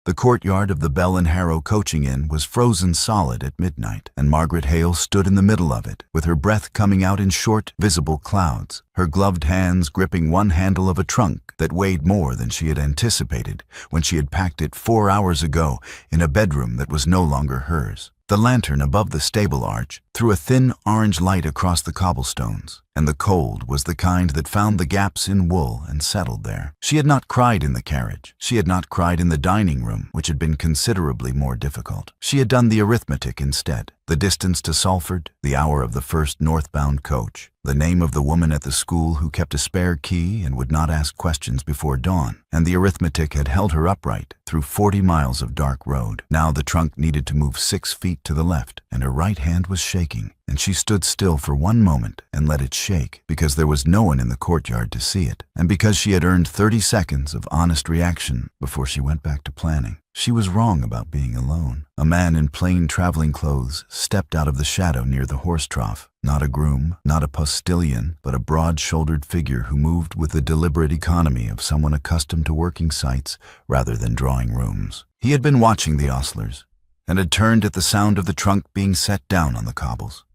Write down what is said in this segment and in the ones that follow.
The courtyard of the Bell and Harrow coaching inn was frozen solid at midnight, and Margaret Hale stood in the middle of it, with her breath coming out in short, visible clouds, her gloved hands gripping one handle of a trunk that weighed more than she had anticipated when she had packed it 4 hours ago in a bedroom that was no longer hers. The lantern above the stable arch threw a thin orange light across the cobblestones, and the cold was the kind that found the gaps in wool and settled there. She had not cried in the carriage. She had not cried in the dining room, which had been considerably more difficult. She had done the arithmetic instead. The distance to Salford, the hour of the first northbound coach, the name of the woman at the school who kept a spare key and would not ask questions before dawn, and the arithmetic had held her upright through 40 miles of dark road. Now the trunk needed to move 6 feet to the left, and her right hand was shaking, and she stood still for one moment and let it shake, because there was no one in the courtyard to see it, and because she had earned 30 seconds of honest reaction before she went back to planning. She was wrong about being alone. A man in plain traveling clothes stepped out of the shadow near the horse trough. Not a groom, not a postilion, but a broad-shouldered figure who moved with the deliberate economy of someone accustomed to working sites rather than drawing rooms. He had been watching the ostlers and had turned at the sound of the trunk being set down on the cobbles.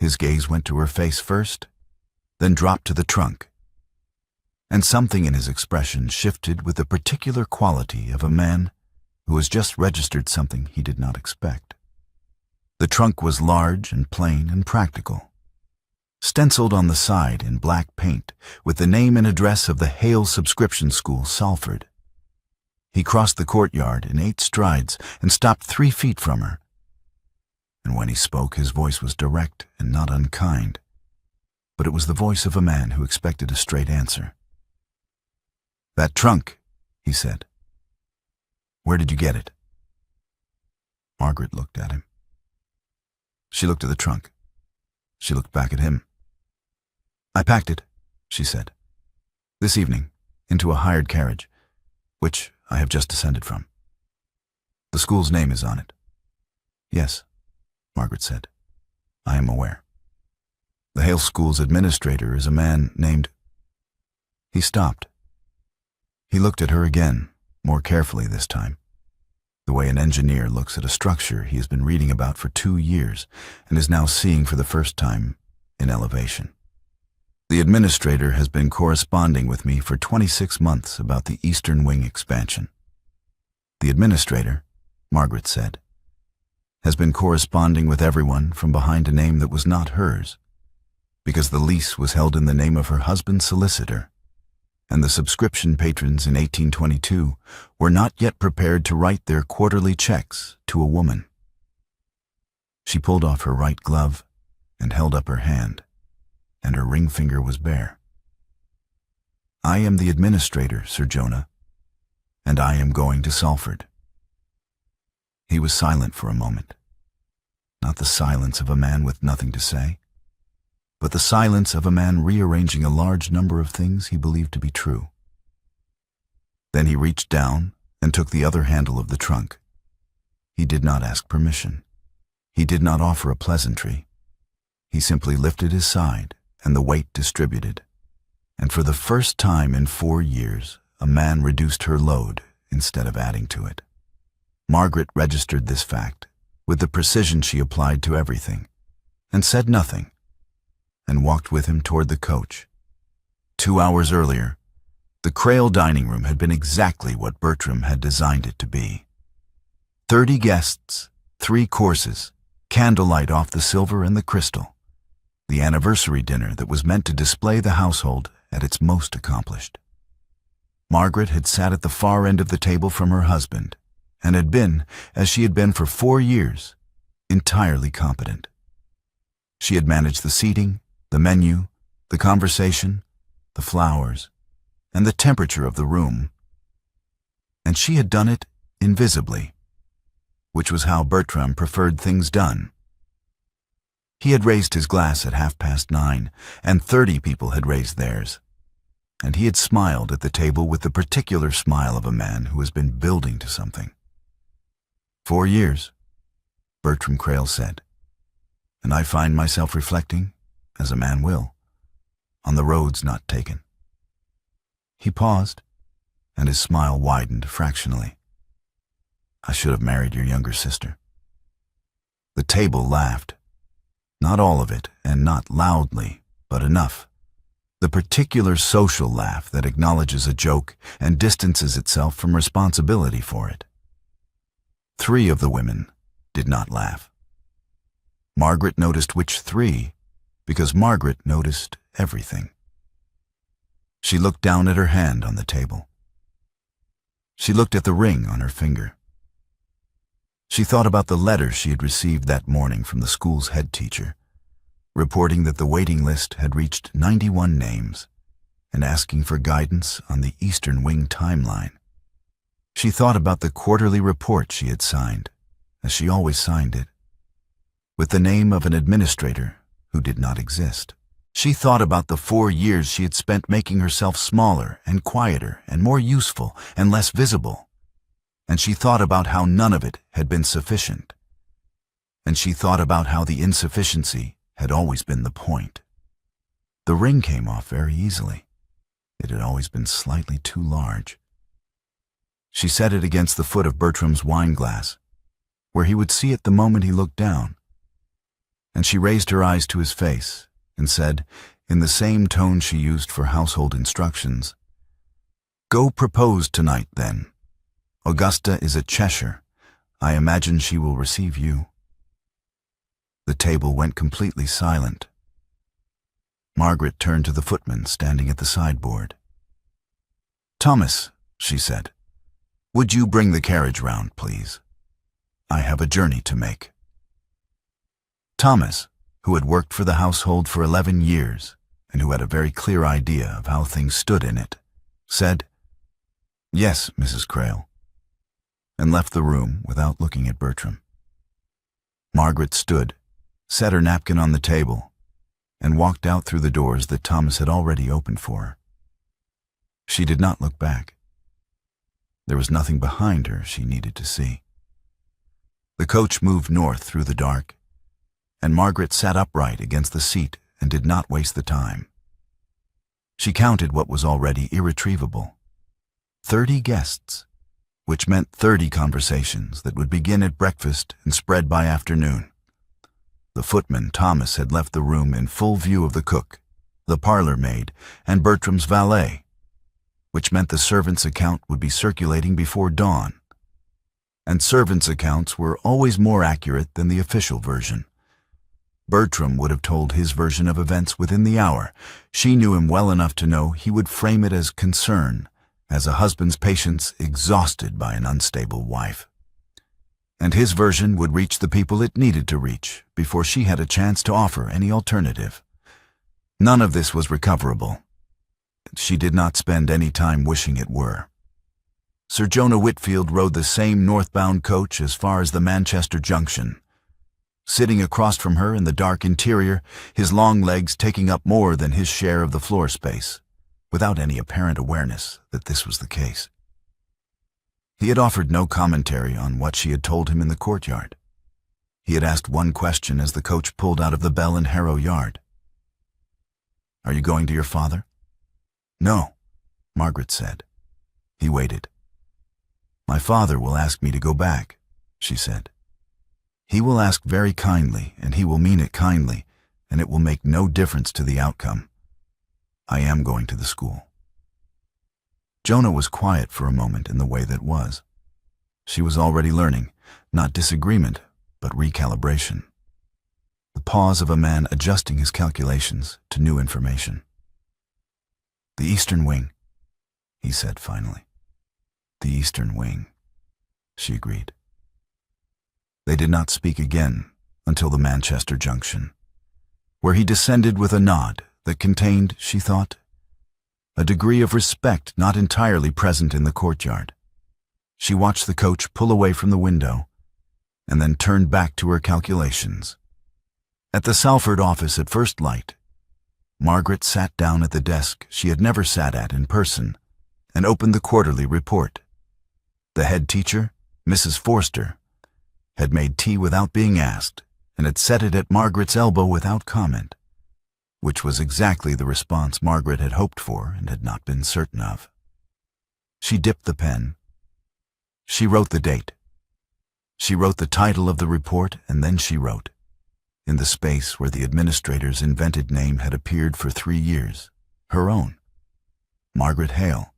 His gaze went to her face first, then dropped to the trunk, and something in his expression shifted with the particular quality of a man who has just registered something he did not expect. The trunk was large and plain and practical, stenciled on the side in black paint with the name and address of the Hale Subscription School, Salford. He crossed the courtyard in 8 strides and stopped 3 feet from her. And when he spoke, his voice was direct and not unkind, but it was the voice of a man who expected a straight answer. "That trunk," he said. "Where did you get it?" Margaret looked at him. She looked at the trunk. She looked back at him. "I packed it," she said, "this evening, into a hired carriage, which I have just descended from. The school's name is on it." "Yes," Margaret said. "I am aware. The Hale School's administrator is a man named—" He stopped. He looked at her again, more carefully this time, the way an engineer looks at a structure he has been reading about for 2 years and is now seeing for the first time in elevation. "The administrator has been corresponding with me for 26 months about the Eastern Wing expansion." "The administrator," Margaret said, "has been corresponding with everyone from behind a name that was not hers, because the lease was held in the name of her husband's solicitor, and the subscription patrons in 1822 were not yet prepared to write their quarterly checks to a woman." She pulled off her right glove and held up her hand, and her ring finger was bare. "I am the administrator, Sir Jonah, and I am going to Salford." He was silent for a moment, not the silence of a man with nothing to say, but the silence of a man rearranging a large number of things he believed to be true. Then he reached down and took the other handle of the trunk. He did not ask permission. He did not offer a pleasantry. He simply lifted his side, and the weight distributed. And for the first time in 4 years, a man reduced her load instead of adding to it. Margaret registered this fact with the precision she applied to everything, and said nothing, and walked with him toward the coach. 2 hours earlier, the Crail dining room had been exactly what Bertram had designed it to be. 30 guests, 3 courses, candlelight off the silver and the crystal, the anniversary dinner that was meant to display the household at its most accomplished. Margaret had sat at the far end of the table from her husband, and had been, as she had been for 4 years, entirely competent. She had managed the seating, the menu, the conversation, the flowers, and the temperature of the room. And she had done it invisibly, which was how Bertram preferred things done. He had raised his glass at 9:30, and 30 people had raised theirs, and he had smiled at the table with the particular smile of a man who has been building to something. 4 years, Bertram Crail said, and I find myself reflecting, as a man will, on the roads not taken. He paused, and his smile widened fractionally. "I should have married your younger sister." The table laughed. Not all of it, and not loudly, but enough. The particular social laugh that acknowledges a joke and distances itself from responsibility for it. 3 of the women did not laugh. Margaret noticed which 3, because Margaret noticed everything. She looked down at her hand on the table. She looked at the ring on her finger. She thought about the letter she had received that morning from the school's head teacher, reporting that the waiting list had reached 91 names and asking for guidance on the Eastern Wing timeline. She thought about the quarterly report she had signed, as she always signed it, with the name of an administrator who did not exist. She thought about the 4 years she had spent making herself smaller and quieter and more useful and less visible. And she thought about how none of it had been sufficient. And she thought about how the insufficiency had always been the point. The ring came off very easily. It had always been slightly too large. She set it against the foot of Bertram's wine glass, where he would see it the moment he looked down. And she raised her eyes to his face and said, in the same tone she used for household instructions, "Go propose tonight, then. Augusta is at Cheshire. I imagine she will receive you." The table went completely silent. Margaret turned to the footman standing at the sideboard. "Thomas," she said, "would you bring the carriage round, please? I have a journey to make." Thomas, who had worked for the household for 11 years and who had a very clear idea of how things stood in it, said, "Yes, Mrs. Crale," and left the room without looking at Bertram. Margaret stood, set her napkin on the table, and walked out through the doors that Thomas had already opened for her. She did not look back. There was nothing behind her she needed to see. The coach moved north through the dark, and Margaret sat upright against the seat and did not waste the time. She counted what was already irretrievable. 30 guests, which meant 30 conversations that would begin at breakfast and spread by afternoon. The footman, Thomas, had left the room in full view of the cook, the parlor maid, and Bertram's valet, which meant the servant's account would be circulating before dawn. And servants' accounts were always more accurate than the official version. Bertram would have told his version of events within the hour. She knew him well enough to know he would frame it as concern, as a husband's patience exhausted by an unstable wife. And his version would reach the people it needed to reach before she had a chance to offer any alternative. None of this was recoverable. She did not spend any time wishing it were. Sir Jonah Whitfield rode the same northbound coach as far as the Manchester Junction. Sitting across from her in the dark interior, his long legs taking up more than his share of the floor space, without any apparent awareness that this was the case. He had offered no commentary on what she had told him in the courtyard. He had asked one question as the coach pulled out of the Bell and Harrow yard. "Are you going to your father?" "No," Margaret said. He waited. "My father will ask me to go back," she said. "He will ask very kindly, and he will mean it kindly, and it will make no difference to the outcome. I am going to the school." Jonah was quiet for a moment in the way that was. She was already learning, not disagreement, but recalibration. The pause of a man adjusting his calculations to new information. "The Eastern Wing," he said finally. "The Eastern Wing," she agreed. They did not speak again until the Manchester Junction, where he descended with a nod that contained, she thought, a degree of respect not entirely present in the courtyard. She watched the coach pull away from the window and then turned back to her calculations. At the Salford office at first light, Margaret sat down at the desk she had never sat at in person and opened the quarterly report. The head teacher, Mrs. Forster, had made tea without being asked and had set it at Margaret's elbow without comment, which was exactly the response Margaret had hoped for and had not been certain of. She dipped the pen. She wrote the date. She wrote the title of the report, and then she wrote, in the space where the administrator's invented name had appeared for 3 years, her own, Margaret Hale.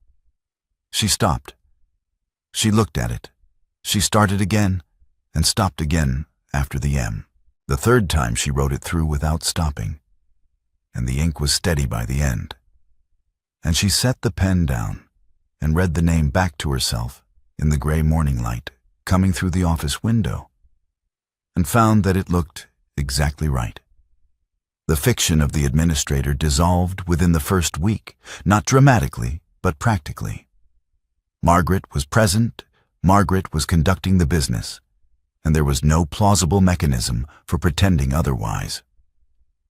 She stopped. She looked at it. She started again and stopped again after the M. The third time she wrote it through without stopping, and the ink was steady by the end. And she set the pen down and read the name back to herself in the gray morning light coming through the office window, and found that it looked exactly right. The fiction of the administrator dissolved within the first week, not dramatically, but practically. Margaret was present, Margaret was conducting the business, and there was no plausible mechanism for pretending otherwise.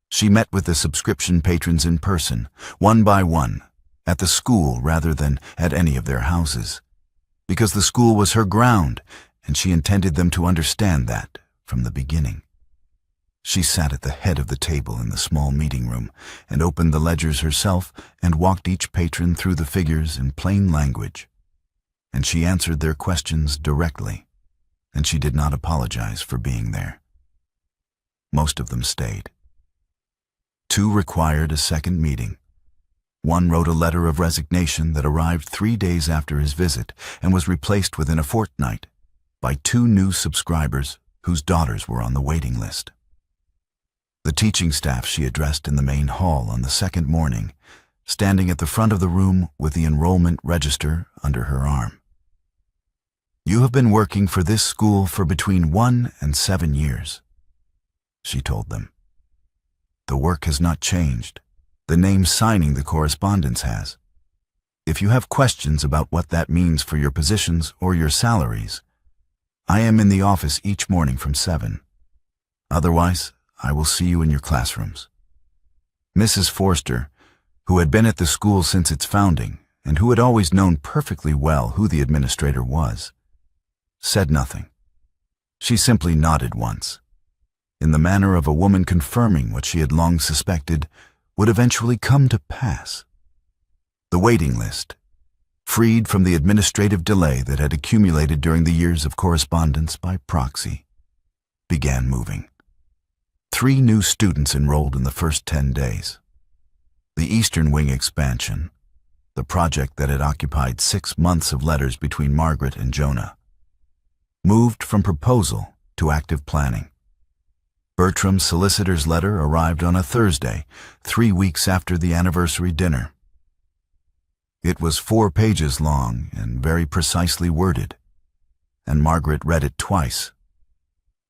She met with the subscription patrons in person, one by one, at the school rather than at any of their houses, because the school was her ground, and she intended them to understand that from the beginning. She sat at the head of the table in the small meeting room and opened the ledgers herself and walked each patron through the figures in plain language. And she answered their questions directly, and she did not apologize for being there. Most of them stayed. 2 required a second meeting. One wrote a letter of resignation that arrived 3 days after his visit and was replaced within a fortnight by 2 new subscribers whose daughters were on the waiting list. The teaching staff she addressed in the main hall on the second morning, standing at the front of the room with the enrollment register under her arm. "You have been working for this school for between 1 and 7 years," she told them. "The work has not changed. The name signing the correspondence has. If you have questions about what that means for your positions or your salaries, I am in the office each morning from 7. Otherwise, I will see you in your classrooms." Mrs. Forster, who had been at the school since its founding and who had always known perfectly well who the administrator was, said nothing. She simply nodded once, in the manner of a woman confirming what she had long suspected would eventually come to pass. The waiting list, freed from the administrative delay that had accumulated during the years of correspondence by proxy, began moving. 3 new students enrolled in the first 10 days. The Eastern Wing expansion, the project that had occupied 6 months of letters between Margaret and Jonah, moved from proposal to active planning. Bertram's solicitor's letter arrived on a Thursday, 3 weeks after the anniversary dinner. It was 4 pages long and very precisely worded, and Margaret read it twice,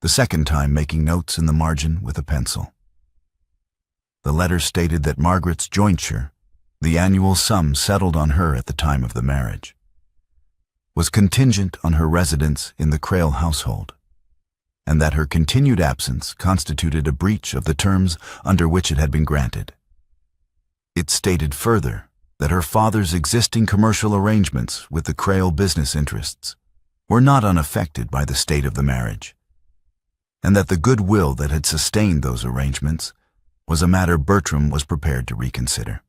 the second time making notes in the margin with a pencil. The letter stated that Margaret's jointure, the annual sum settled on her at the time of the marriage, was contingent on her residence in the Crail household, and that her continued absence constituted a breach of the terms under which it had been granted. It stated further that her father's existing commercial arrangements with the Crail business interests were not unaffected by the state of the marriage, and that the goodwill that had sustained those arrangements was a matter Bertram was prepared to reconsider.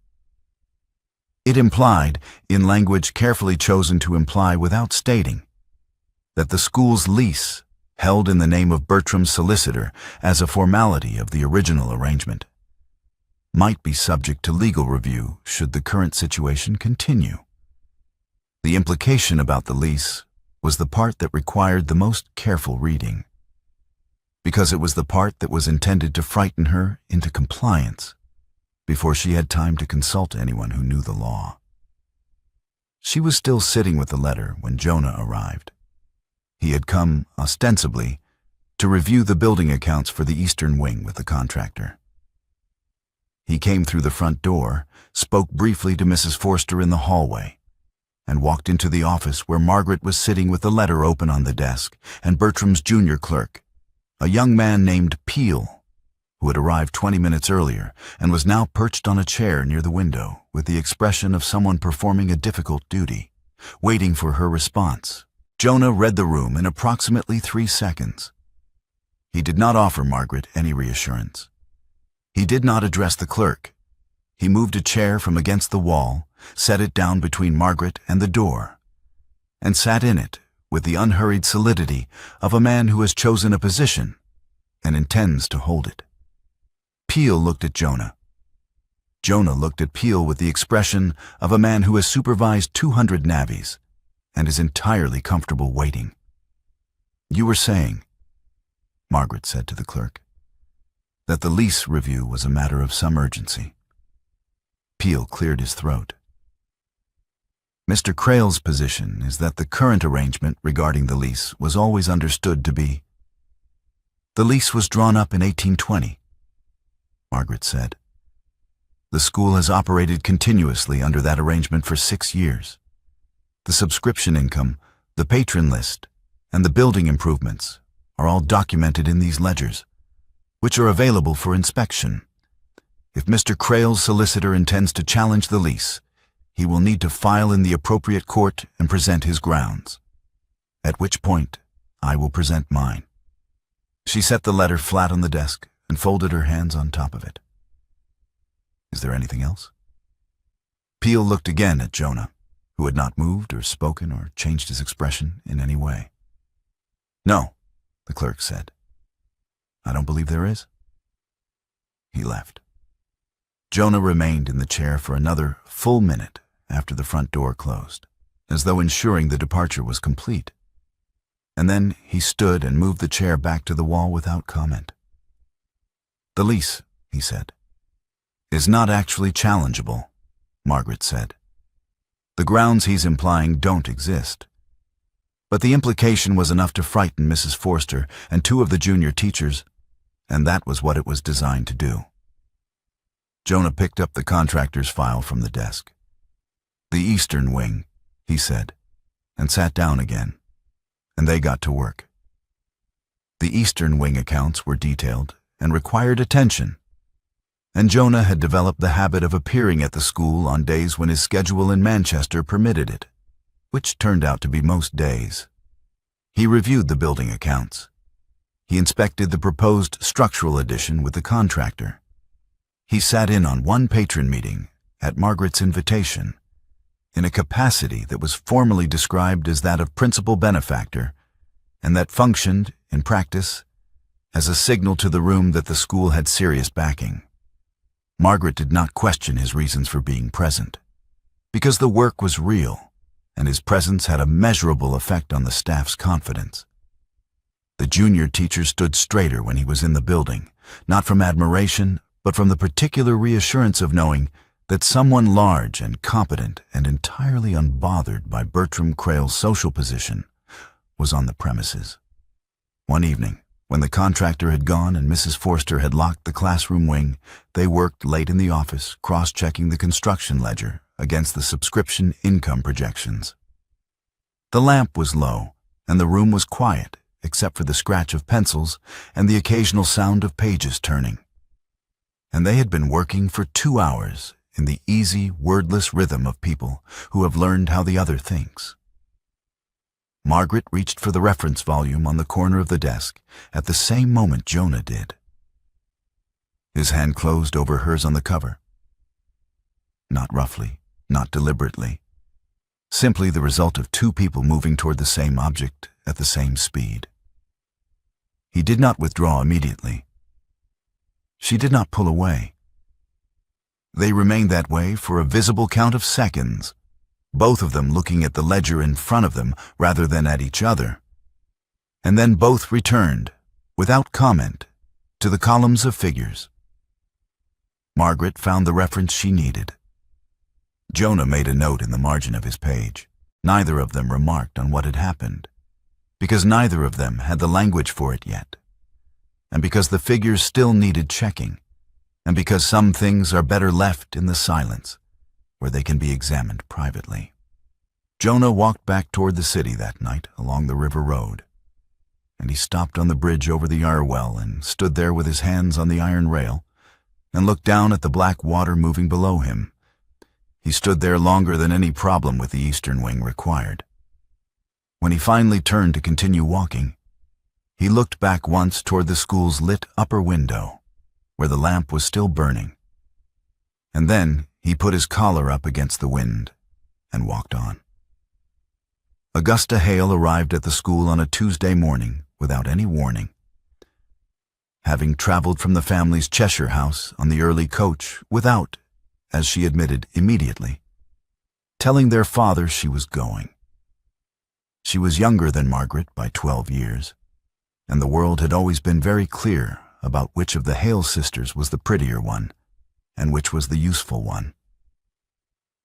It implied, in language carefully chosen to imply without stating, that the school's lease, held in the name of Bertram's solicitor as a formality of the original arrangement, might be subject to legal review should the current situation continue. The implication about the lease was the part that required the most careful reading, because it was the part that was intended to frighten her into compliance before she had time to consult anyone who knew the law. She was still sitting with the letter when Jonah arrived. He had come, ostensibly, to review the building accounts for the Eastern Wing with the contractor. He came through the front door, spoke briefly to Mrs. Forster in the hallway, and walked into the office where Margaret was sitting with the letter open on the desk, and Bertram's junior clerk, a young man named Peel, who had arrived 20 minutes earlier and was now perched on a chair near the window with the expression of someone performing a difficult duty, waiting for her response. Jonah read the room in approximately 3 seconds. He did not offer Margaret any reassurance. He did not address the clerk. He moved a chair from against the wall, set it down between Margaret and the door, and sat in it with the unhurried solidity of a man who has chosen a position and intends to hold it. Peel looked at Jonah. Jonah looked at Peel with the expression of a man who has supervised 200 navvies and is entirely comfortable waiting. "You were saying," Margaret said to the clerk, "that the lease review was a matter of some urgency." Peel cleared his throat. "Mr. Crale's position is that the current arrangement regarding the lease was always understood to be—" "The lease was drawn up in 1820, Margaret said. "The school has operated continuously under that arrangement for 6 years. The subscription income, the patron list, and the building improvements are all documented in these ledgers, which are available for inspection. If Mr. Crale's solicitor intends to challenge the lease, he will need to file in the appropriate court and present his grounds, at which point I will present mine." She set the letter flat on the desk and folded her hands on top of it. "Is there anything else?" Peel looked again at Jonah, who had not moved or spoken or changed his expression in any way. "No," the clerk said. "I don't believe there is." He left. Jonah remained in the chair for another full minute after the front door closed, as though ensuring the departure was complete. And then he stood and moved the chair back to the wall without comment. "The lease," he said, "is not actually challengeable," Margaret said. "The grounds he's implying don't exist. But the implication was enough to frighten Mrs. Forster and 2 of the junior teachers, and that was what it was designed to do." Jonah picked up the contractor's file from the desk. "The Eastern Wing," he said, and sat down again, and they got to work. The Eastern Wing accounts were detailed and required attention, and Jonah had developed the habit of appearing at the school on days when his schedule in Manchester permitted it, which turned out to be most days. He reviewed the building accounts. He inspected the proposed structural addition with the contractor. He sat in on one patron meeting, at Margaret's invitation, in a capacity that was formally described as that of principal benefactor, and that functioned, in practice, as a signal to the room that the school had serious backing. Margaret did not question his reasons for being present, because the work was real, and his presence had a measurable effect on the staff's confidence. The junior teacher stood straighter when he was in the building, not from admiration, but from the particular reassurance of knowing that someone large and competent and entirely unbothered by Bertram Crale's social position was on the premises. One evening, when the contractor had gone and Mrs. Forster had locked the classroom wing, they worked late in the office, cross-checking the construction ledger against the subscription income projections. The lamp was low, and the room was quiet, except for the scratch of pencils and the occasional sound of pages turning. And they had been working for 2 hours in the easy, wordless rhythm of people who have learned how the other thinks. Margaret reached for the reference volume on the corner of the desk at the same moment Jonah did. His hand closed over hers on the cover. Not roughly, not deliberately, simply the result of 2 people moving toward the same object at the same speed. He did not withdraw immediately. She did not pull away. They remained that way for a visible count of seconds, both of them looking at the ledger in front of them rather than at each other. And then both returned, without comment, to the columns of figures. Margaret found the reference she needed. Jonah made a note in the margin of his page. Neither of them remarked on what had happened, because neither of them had the language for it yet, and because the figures still needed checking, and because some things are better left in the silence, where they can be examined privately. Jonah walked back toward the city that night along the river road, and he stopped on the bridge over the Irwell and stood there with his hands on the iron rail and looked down at the black water moving below him. He stood there longer than any problem with the Eastern Wing required. When he finally turned to continue walking, he looked back once toward the school's lit upper window, where the lamp was still burning, and then he put his collar up against the wind and walked on. Augusta Hale arrived at the school on a Tuesday morning without any warning. Having traveled from the family's Cheshire house on the early coach without, as she admitted immediately, telling their father she was going. She was younger than Margaret by 12 years, and the world had always been very clear about which of the Hale sisters was the prettier one and which was the useful one.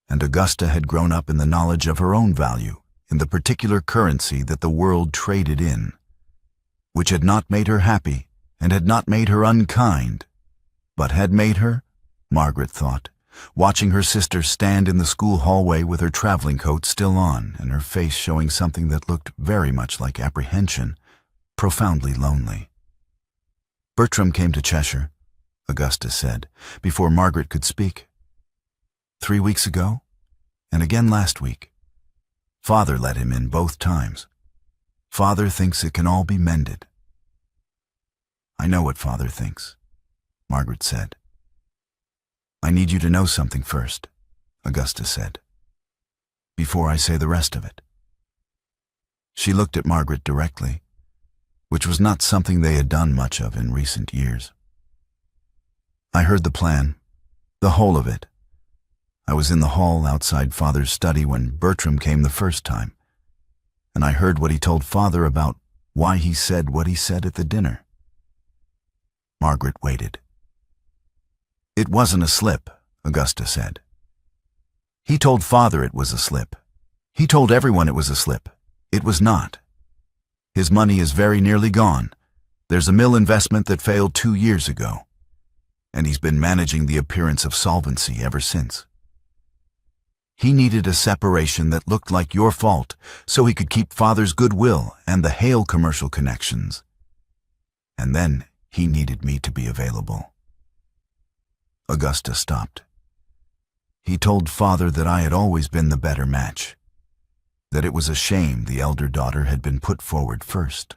And Augusta had grown up in the knowledge of her own value in the particular currency that the world traded in, which had not made her happy and had not made her unkind, but had made her, Margaret thought, watching her sister stand in the school hallway with her traveling coat still on and her face showing something that looked very much like apprehension, profoundly lonely. Bertram came to Cheshire, Augusta said, before Margaret could speak. 3 weeks ago, and again last week. Father let him in both times. Father thinks it can all be mended. I know what Father thinks, Margaret said. I need you to know something first, Augusta said, before I say the rest of it. She looked at Margaret directly, which was not something they had done much of in recent years. I heard the plan, the whole of it. I was in the hall outside Father's study when Bertram came the first time, and I heard what he told Father about why he said what he said at the dinner. Margaret waited. It wasn't a slip, Augusta said. He told Father it was a slip. He told everyone it was a slip. It was not. His money is very nearly gone. There's a mill investment that failed 2 years ago, and he's been managing the appearance of solvency ever since. He needed a separation that looked like your fault so he could keep Father's goodwill and the Hale commercial connections. And then he needed me to be available. Augusta stopped. He told Father that I had always been the better match, that it was a shame the elder daughter had been put forward first.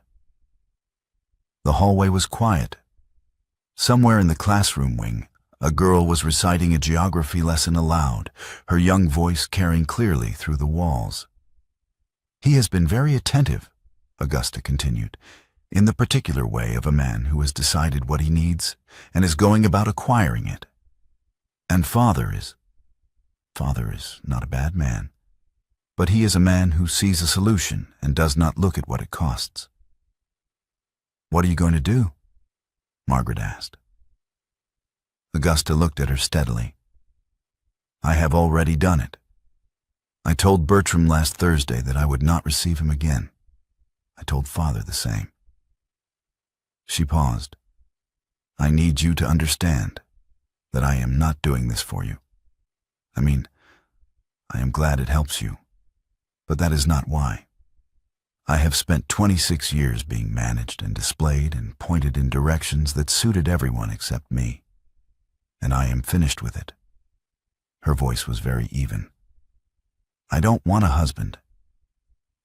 The hallway was quiet. Somewhere in the classroom wing, a girl was reciting a geography lesson aloud, her young voice carrying clearly through the walls. He has been very attentive, Augusta continued, in the particular way of a man who has decided what he needs and is going about acquiring it. And Father is not a bad man, but he is a man who sees a solution and does not look at what it costs. What are you going to do? Margaret asked. Augusta looked at her steadily. I have already done it. I told Bertram last Thursday that I would not receive him again. I told Father the same. She paused. I need you to understand that I am not doing this for you. I mean, I am glad it helps you, but that is not why. I have spent 26 years being managed and displayed and pointed in directions that suited everyone except me, and I am finished with it. Her voice was very even. I don't want a husband.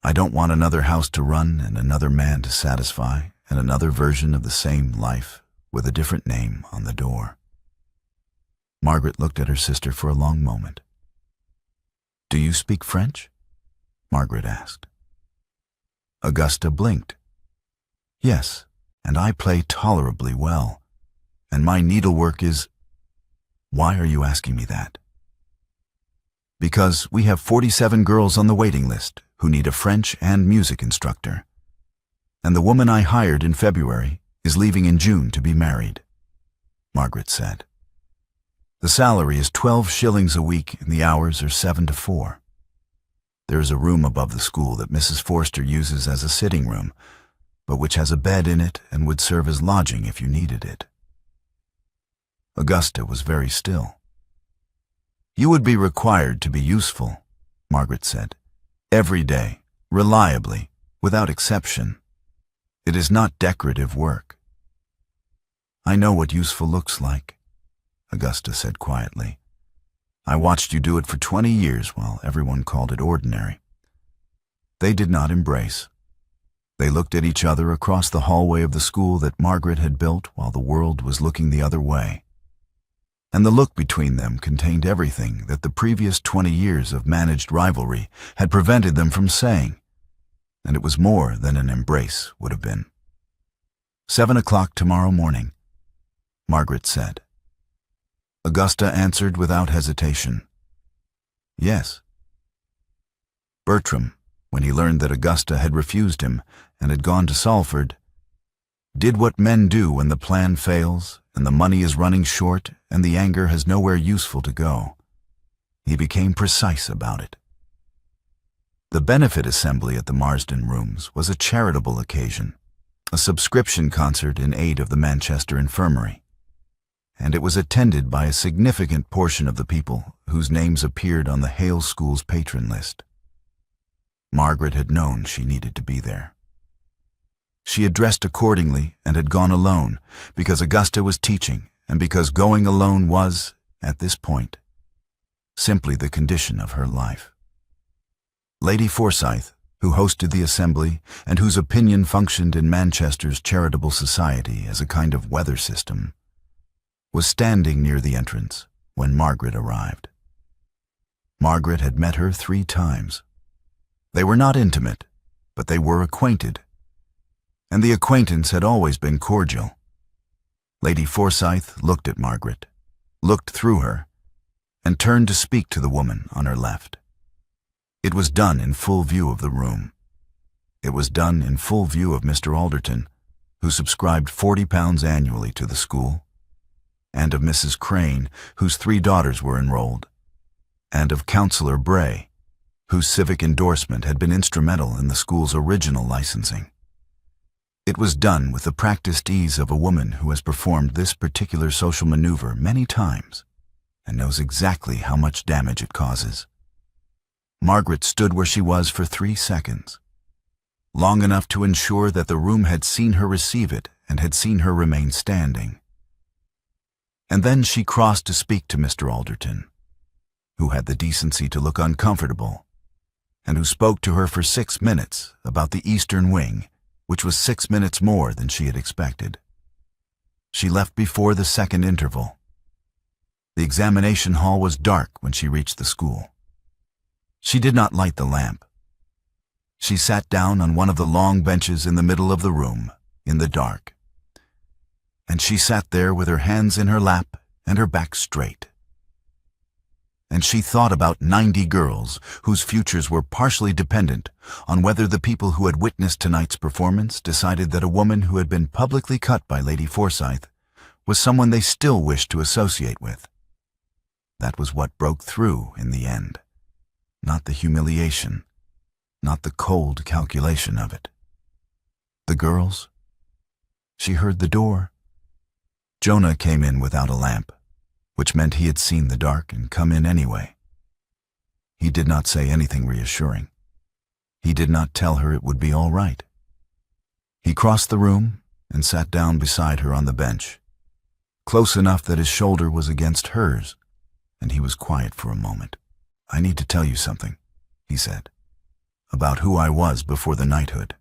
I don't want another house to run and another man to satisfy and another version of the same life with a different name on the door. Margaret looked at her sister for a long moment. Do you speak French? Margaret asked. Augusta blinked. Yes, and I play tolerably well, and my needlework is... Why are you asking me that? Because we have 47 girls on the waiting list who need a French and music instructor, and the woman I hired in February is leaving in June to be married, Margaret said. The salary is 12 shillings a week and the hours are 7 to 4. There is a room above the school that Mrs. Forster uses as a sitting room, but which has a bed in it and would serve as lodging if you needed it. Augusta was very still. You would be required to be useful, Margaret said, every day, reliably, without exception. It is not decorative work. I know what useful looks like, Augusta said quietly. I watched you do it for 20 years while everyone called it ordinary. They did not embrace. They looked at each other across the hallway of the school that Margaret had built while the world was looking the other way. And the look between them contained everything that the previous 20 years of managed rivalry had prevented them from saying, and it was more than an embrace would have been. 7 o'clock tomorrow morning, Margaret said. Augusta answered without hesitation. Yes. Bertram, when he learned that Augusta had refused him and had gone to Salford, did what men do when the plan fails and the money is running short and the anger has nowhere useful to go. He became precise about it. The benefit assembly at the Marsden Rooms was a charitable occasion, a subscription concert in aid of the Manchester Infirmary, and it was attended by a significant portion of the people whose names appeared on the Hale School's patron list. Margaret had known she needed to be there. She had dressed accordingly and had gone alone because Augusta was teaching and because going alone was, at this point, simply the condition of her life. Lady Forsyth, who hosted the assembly and whose opinion functioned in Manchester's charitable society as a kind of weather system, was standing near the entrance when Margaret arrived. Margaret had met her 3 times. They were not intimate, but they were acquainted, and the acquaintance had always been cordial. Lady Forsyth looked at Margaret, looked through her, and turned to speak to the woman on her left. It was done in full view of the room. It was done in full view of Mr. Alderton, who subscribed £40 annually to the school, and of Mrs. Crane, whose 3 daughters were enrolled, and of Councillor Bray, whose civic endorsement had been instrumental in the school's original licensing. It was done with the practiced ease of a woman who has performed this particular social maneuver many times and knows exactly how much damage it causes. Margaret stood where she was for 3 seconds, long enough to ensure that the room had seen her receive it and had seen her remain standing. And then she crossed to speak to Mr. Alderton, who had the decency to look uncomfortable, and who spoke to her for 6 minutes about the Eastern Wing, which was 6 minutes more than she had expected. She left before the second interval. The examination hall was dark when she reached the school. She did not light the lamp. She sat down on one of the long benches in the middle of the room, in the dark. And she sat there with her hands in her lap and her back straight. And she thought about 90 girls whose futures were partially dependent on whether the people who had witnessed tonight's performance decided that a woman who had been publicly cut by Lady Forsyth was someone they still wished to associate with. That was what broke through in the end, not the humiliation, not the cold calculation of it. The girls? She heard the door. Jonah came in without a lamp, which meant he had seen the dark and come in anyway. He did not say anything reassuring. He did not tell her it would be all right. He crossed the room and sat down beside her on the bench, close enough that his shoulder was against hers, and he was quiet for a moment. "I need to tell you something," he said, "about who I was before the knighthood."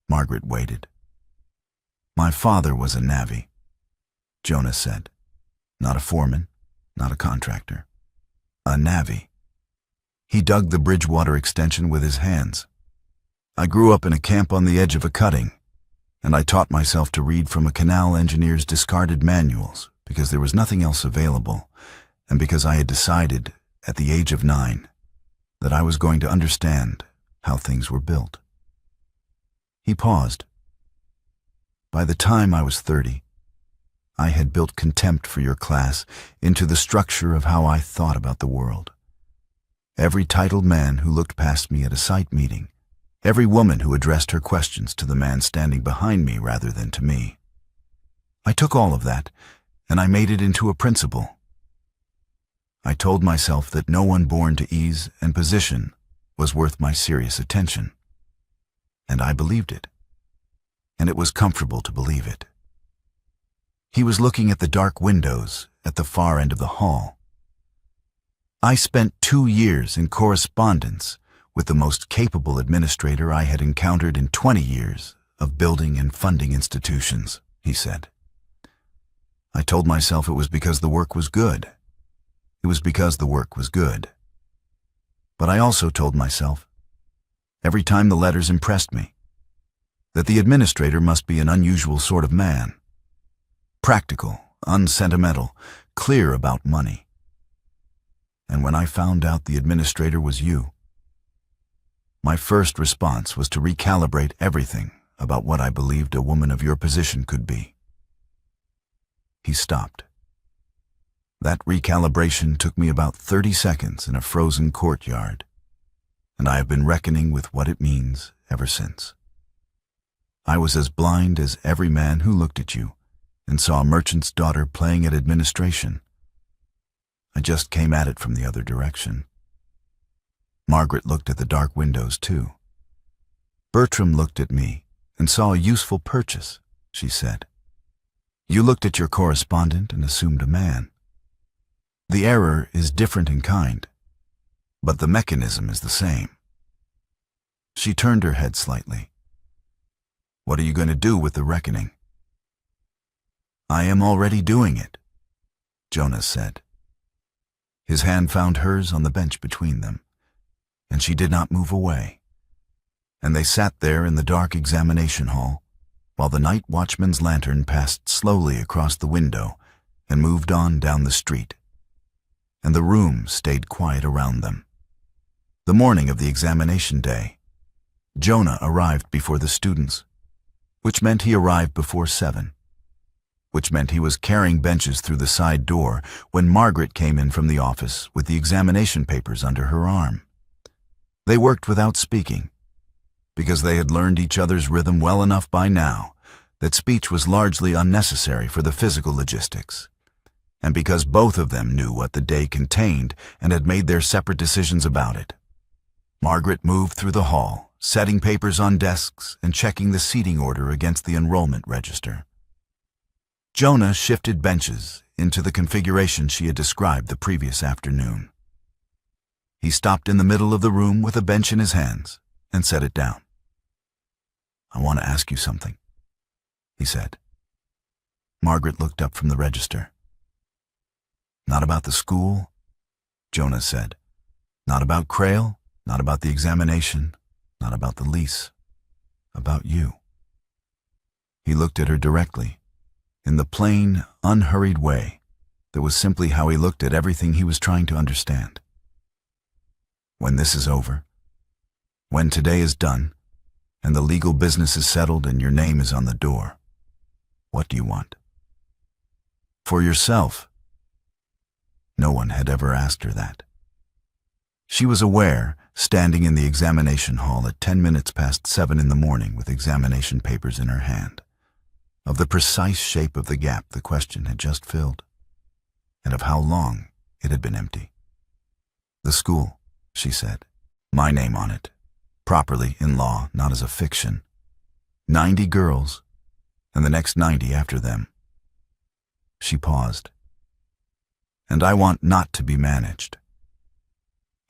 Margaret waited. "My father was a navvy," Jonah said. Not a foreman, not a contractor. A navvy. He dug the Bridgewater extension with his hands. I grew up in a camp on the edge of a cutting, and I taught myself to read from a canal engineer's discarded manuals because there was nothing else available, and because I had decided, at the age of 9, that I was going to understand how things were built. He paused. By the time I was 30, I had built contempt for your class into the structure of how I thought about the world. Every titled man who looked past me at a sight meeting, every woman who addressed her questions to the man standing behind me rather than to me. I took all of that, and I made it into a principle. I told myself that no one born to ease and position was worth my serious attention. And I believed it. And it was comfortable to believe it. He was looking at the dark windows at the far end of the hall. I spent 2 years in correspondence with the most capable administrator I had encountered in 20 years of building and funding institutions, he said. I told myself it was because the work was good. It was because the work was good. But I also told myself Every time the letters impressed me. That the administrator must be an unusual sort of man. Practical, unsentimental, clear about money. And when I found out the administrator was you, my first response was to recalibrate everything about what I believed a woman of your position could be. He stopped. That recalibration took me about 30 seconds in a frozen courtyard, and I have been reckoning with what it means ever since. I was as blind as every man who looked at you and saw a merchant's daughter playing at administration. I just came at it from the other direction. Margaret looked at the dark windows too. Bertram looked at me and saw a useful purchase, she said. You looked at your correspondent and assumed a man. The error is different in kind, but the mechanism is the same. She turned her head slightly. What are you going to do with the reckoning? I am already doing it, Jonas said. His hand found hers on the bench between them, and she did not move away. And they sat there in the dark examination hall, while the night watchman's lantern passed slowly across the window and moved on down the street, and the room stayed quiet around them. The morning of the examination day, Jonah arrived before the students, which meant he arrived before 7, which meant he was carrying benches through the side door when Margaret came in from the office with the examination papers under her arm. They worked without speaking, because they had learned each other's rhythm well enough by now that speech was largely unnecessary for the physical logistics, and because both of them knew what the day contained and had made their separate decisions about it. Margaret moved through the hall, setting papers on desks and checking the seating order against the enrollment register. Jonah shifted benches into the configuration she had described the previous afternoon. He stopped in the middle of the room with a bench in his hands and set it down. I want to ask you something, he said. Margaret looked up from the register. Not about the school, Jonah said. Not about Hale, not about the examination, not about the lease. About you. He looked at her directly, in the plain, unhurried way that was simply how he looked at everything he was trying to understand. When this is over, when today is done, and the legal business is settled and your name is on the door, what do you want? For yourself. No one had ever asked her that. She was aware, standing in the examination hall at 10 minutes past 7 in the morning with examination papers in her hand, of the precise shape of the gap the question had just filled, and of how long it had been empty. The school, she said, my name on it, properly in law, not as a fiction. 90 girls, and the next 90 after them. She paused. And I want not to be managed.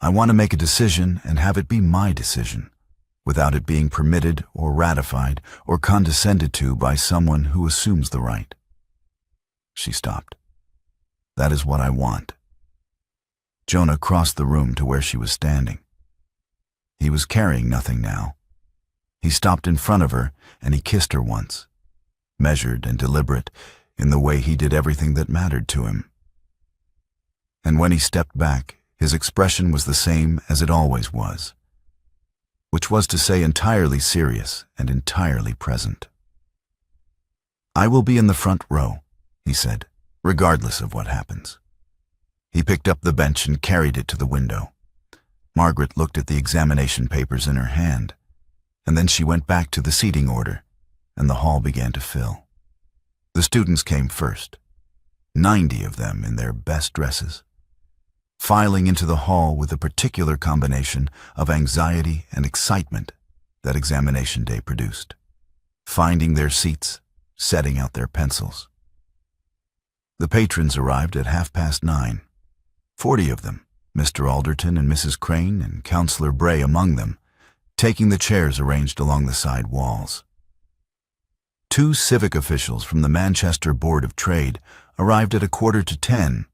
I want to make a decision and have it be my decision, without it being permitted or ratified or condescended to by someone who assumes the right. She stopped. That is what I want. Jonah crossed the room to where she was standing. He was carrying nothing now. He stopped in front of her and he kissed her once, measured and deliberate in the way he did everything that mattered to him. And when he stepped back, his expression was the same as it always was, which was to say entirely serious and entirely present. I will be in the front row, he said, regardless of what happens. He picked up the bench and carried it to the window. Margaret looked at the examination papers in her hand, and then she went back to the seating order, and the hall began to fill. The students came first, 90 of them in their best dresses, filing into the hall with a particular combination of anxiety and excitement that examination day produced, finding their seats, setting out their pencils. The patrons arrived at 9:30, 40 of them, Mr. Alderton and Mrs. Crane and Counselor Bray among them, taking the chairs arranged along the side walls. 2 civic officials from the Manchester Board of Trade arrived at 9:45,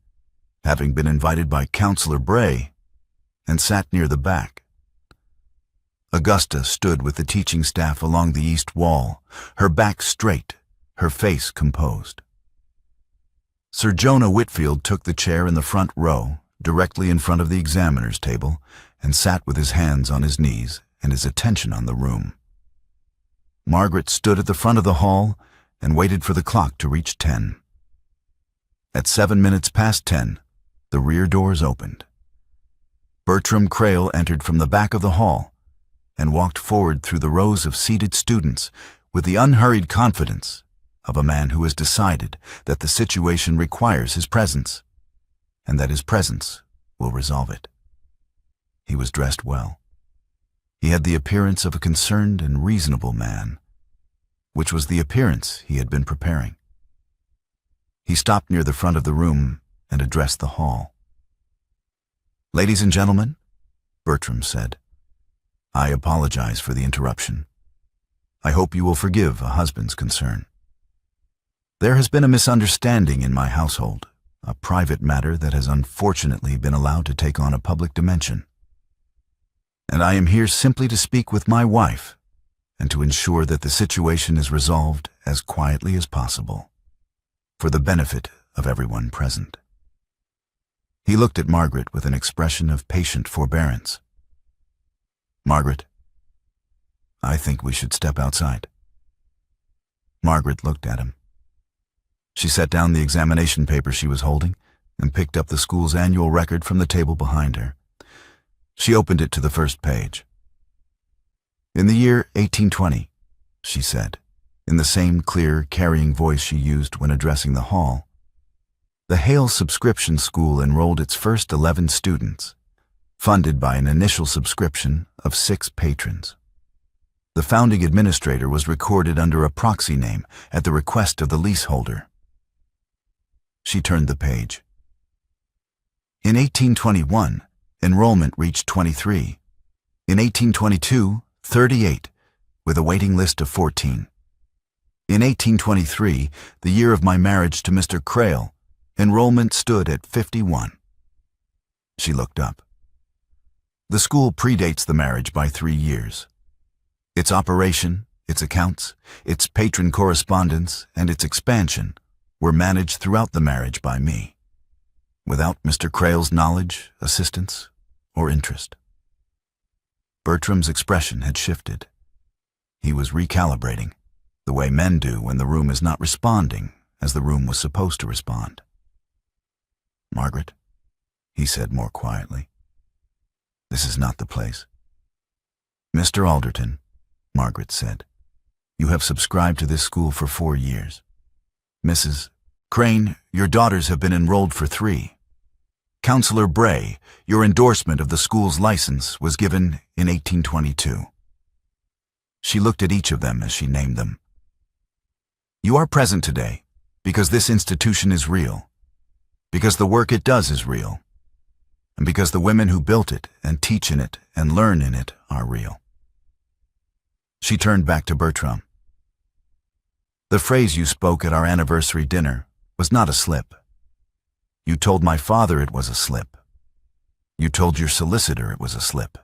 having been invited by Counselor Bray, and sat near the back. Augusta stood with the teaching staff along the east wall, her back straight, her face composed. Sir Jonah Whitfield took the chair in the front row, directly in front of the examiner's table, and sat with his hands on his knees and his attention on the room. Margaret stood at the front of the hall and waited for the clock to reach 10. At 7 minutes past 10, the rear doors opened. Bertram Crail entered from the back of the hall and walked forward through the rows of seated students with the unhurried confidence of a man who has decided that the situation requires his presence, and that his presence will resolve it. He was dressed well. He had the appearance of a concerned and reasonable man, which was the appearance he had been preparing. He stopped near the front of the room and addressed the hall. "Ladies and gentlemen," Bertram said, "I apologize for the interruption. I hope you will forgive a husband's concern. There has been a misunderstanding in my household, a private matter that has unfortunately been allowed to take on a public dimension. And I am here simply to speak with my wife and to ensure that the situation is resolved as quietly as possible, for the benefit of everyone present." He looked at Margaret with an expression of patient forbearance. "Margaret, I think we should step outside." Margaret looked at him. She set down the examination paper she was holding and picked up the school's annual record from the table behind her. She opened it to the first page. "In the year 1820, she said, in the same clear, carrying voice she used when addressing the hall, the Hale Subscription School enrolled its first 11 students, funded by an initial subscription of 6 patrons. The founding administrator was recorded under a proxy name at the request of the leaseholder." She turned the page. "In 1821, enrollment reached 23. In 1822, 38, with a waiting list of 14. In 1823, the year of my marriage to Mr. Crail, enrollment stood at 51. She looked up. "The school predates the marriage by 3 years. Its operation, its accounts, its patron correspondence, and its expansion were managed throughout the marriage by me, without Mr. Crail's knowledge, assistance, or interest." Bertram's expression had shifted. He was recalibrating, the way men do when the room is not responding as the room was supposed to respond. "Margaret," he said more quietly, "this is not the place." "Mr. Alderton," Margaret said, "you have subscribed to this school for 4 years. Mrs. Crane, your daughters have been enrolled for 3. Councillor Bray, your endorsement of the school's license was given in 1822. She looked at each of them as she named them. "You are present today because this institution is real, because the work it does is real, and because the women who built it and teach in it and learn in it are real." She turned back to Bertram. "The phrase you spoke at our anniversary dinner was not a slip. You told my father it was a slip. You told your solicitor it was a slip.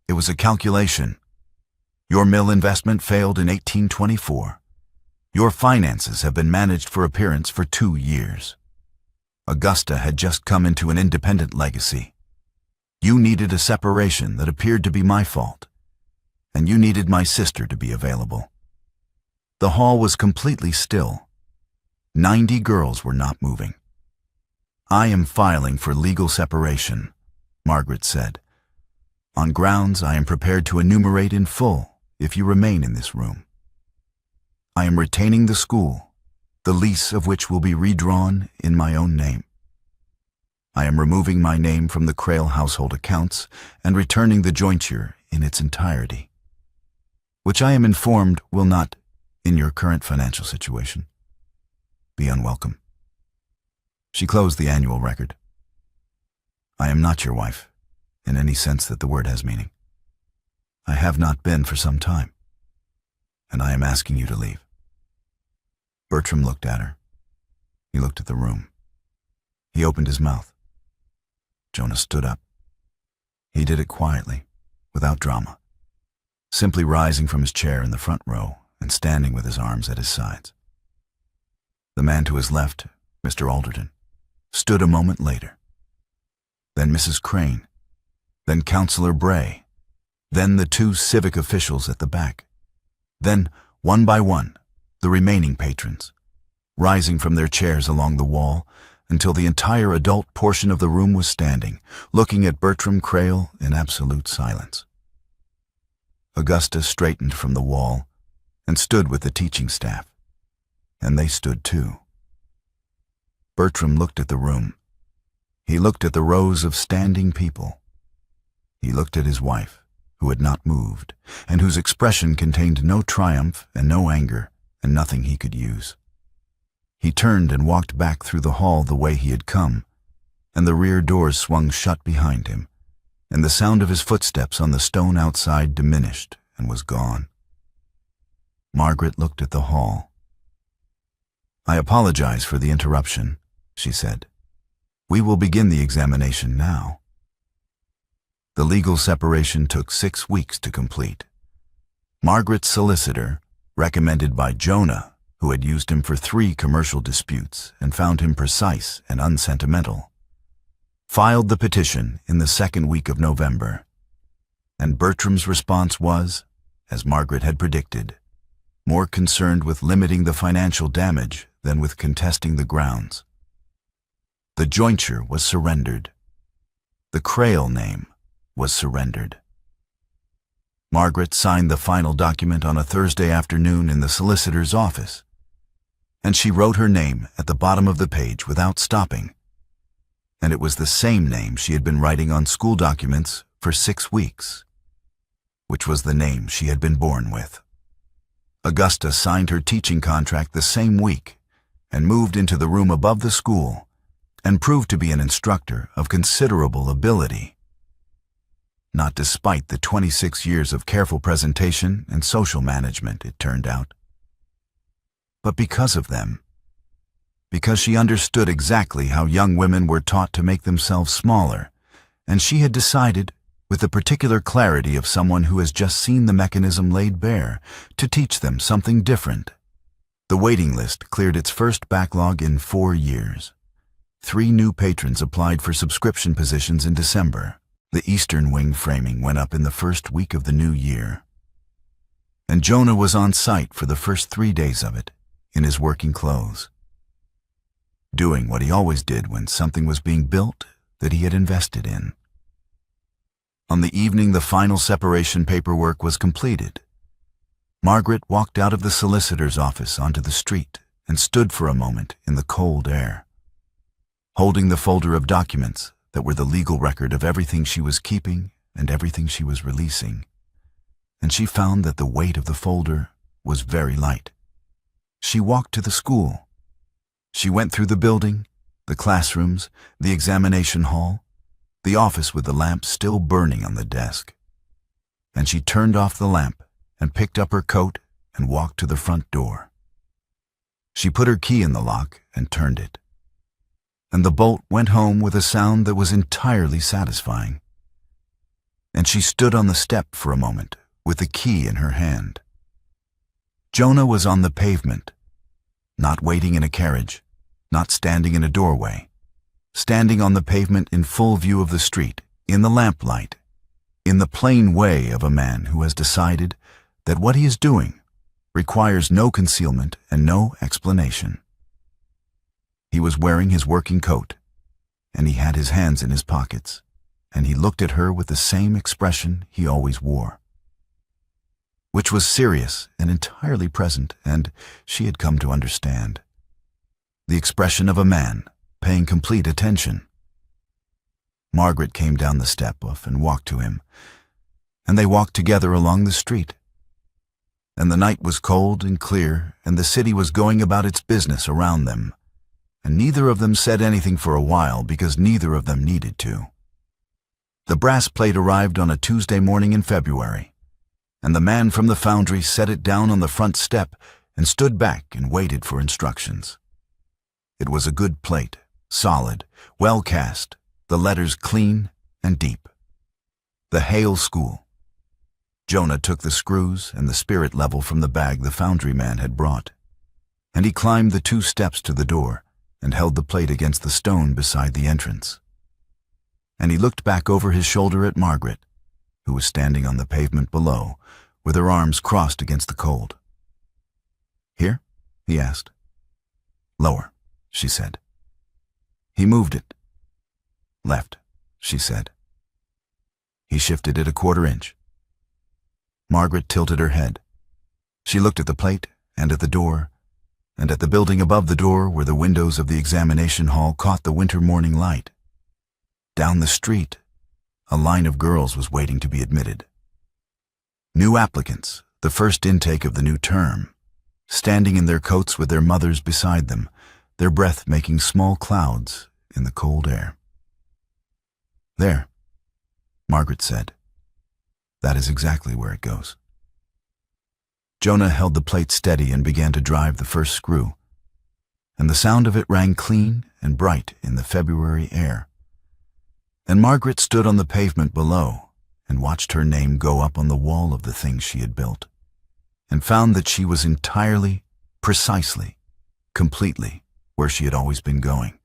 It was a calculation. Your mill investment failed in 1824. Your finances have been managed for appearance for 2 years. Augusta had just come into an independent legacy. You needed a separation that appeared to be my fault, and you needed my sister to be available." The hall was completely still. 90 girls were not moving. "I am filing for legal separation," Margaret said, "on grounds I am prepared to enumerate in full if you remain in this room. I am retaining the school, the lease of which will be redrawn in my own name. I am removing my name from the Crail household accounts and returning the jointure in its entirety, which I am informed will not, in your current financial situation, be unwelcome." She closed the annual record. "I am not your wife, in any sense that the word has meaning. I have not been for some time, and I am asking you to leave." Bertram looked at her. He looked at the room. He opened his mouth. Jonah stood up. He did it quietly, without drama. simply rising from his chair in the front row and standing with his arms at his sides. The man to his left, Mr. Alderton, stood a moment later. Then Mrs. Crane, then Councillor Bray, then the two civic officials at the back, then, one by one, the remaining patrons, rising from their chairs along the wall until the entire adult portion of the room was standing, looking at Bertram Crale in absolute silence. Augusta straightened from the wall and stood with the teaching staff, and they stood too. Bertram looked at the room. He looked at the rows of standing people. He looked at his wife, who had not moved, and whose expression contained no triumph and no anger, and nothing he could use. He turned and walked back through the hall the way he had come, and the rear doors swung shut behind him, and the sound of his footsteps on the stone outside diminished and was gone. Margaret looked at the hall. "I apologize for the interruption," she said. "We will begin the examination now." The legal separation took 6 weeks to complete. Margaret's solicitor, recommended by Jonah, who had used him for 3 commercial disputes and found him precise and unsentimental, filed the petition in the 2nd week of November. And Bertram's response was, as Margaret had predicted, more concerned with limiting the financial damage than with contesting the grounds. The jointure was surrendered. The Crale name was surrendered. Margaret signed the final document on a Thursday afternoon in the solicitor's office, and she wrote her name at the bottom of the page without stopping. And it was the same name she had been writing on school documents for 6 weeks, which was the name she had been born with. Augusta signed her teaching contract the same week and moved into the room above the school and proved to be an instructor of considerable ability. Not despite the 26 years of careful presentation and social management, it turned out, but because of them. Because she understood exactly how young women were taught to make themselves smaller, and she had decided, with the particular clarity of someone who has just seen the mechanism laid bare, to teach them something different. The waiting list cleared its first backlog in 4 years. 3 new patrons applied for subscription positions in December. The Eastern Wing framing went up in the first week of the new year. And Jonah was on site for the first 3 days of it, in his working clothes, doing what he always did when something was being built that he had invested in. On the evening the final separation paperwork was completed, Margaret walked out of the solicitor's office onto the street and stood for a moment in the cold air, holding the folder of documents that were the legal record of everything she was keeping and everything she was releasing, and she found that the weight of the folder was very light. She walked to the school. She went through the building, the classrooms, the examination hall, the office with the lamp still burning on the desk. And she turned off the lamp and picked up her coat and walked to the front door. She put her key in the lock and turned it, and the bolt went home with a sound that was entirely satisfying. And she stood on the step for a moment with the key in her hand. Jonah was on the pavement, not waiting in a carriage, not standing in a doorway, standing on the pavement in full view of the street, in the lamplight, in the plain way of a man who has decided that what he is doing requires no concealment and no explanation. He was wearing his working coat, and he had his hands in his pockets, and he looked at her with the same expression he always wore, which was serious and entirely present, and she had come to understand. The expression of a man paying complete attention. Margaret came down the step-off and walked to him, and they walked together along the street. And the night was cold and clear, and the city was going about its business around them, and neither of them said anything for a while because neither of them needed to. The brass plate arrived on a Tuesday morning in February, and the man from the foundry set it down on the front step and stood back and waited for instructions. It was a good plate, solid, well cast, the letters clean and deep. The Hale School. Jonah took the screws and the spirit level from the bag the foundry man had brought, and he climbed the 2 steps to the door and held the plate against the stone beside the entrance. And he looked back over his shoulder at Margaret, who was standing on the pavement below, with her arms crossed against the cold. "Here?" he asked. "Lower," she said. He moved it. "Left," she said. He shifted it a 1/4 inch. Margaret tilted her head. She looked at the plate and at the door, and at the building above the door where the windows of the examination hall caught the winter morning light. Down the street, a line of girls was waiting to be admitted. New applicants, the first intake of the new term, standing in their coats with their mothers beside them, their breath making small clouds in the cold air. "There," Margaret said. "That is exactly where it goes." Jonah held the plate steady and began to drive the first screw, and the sound of it rang clean and bright in the February air. And Margaret stood on the pavement below and watched her name go up on the wall of the thing she had built, and found that she was entirely, precisely, completely where she had always been going.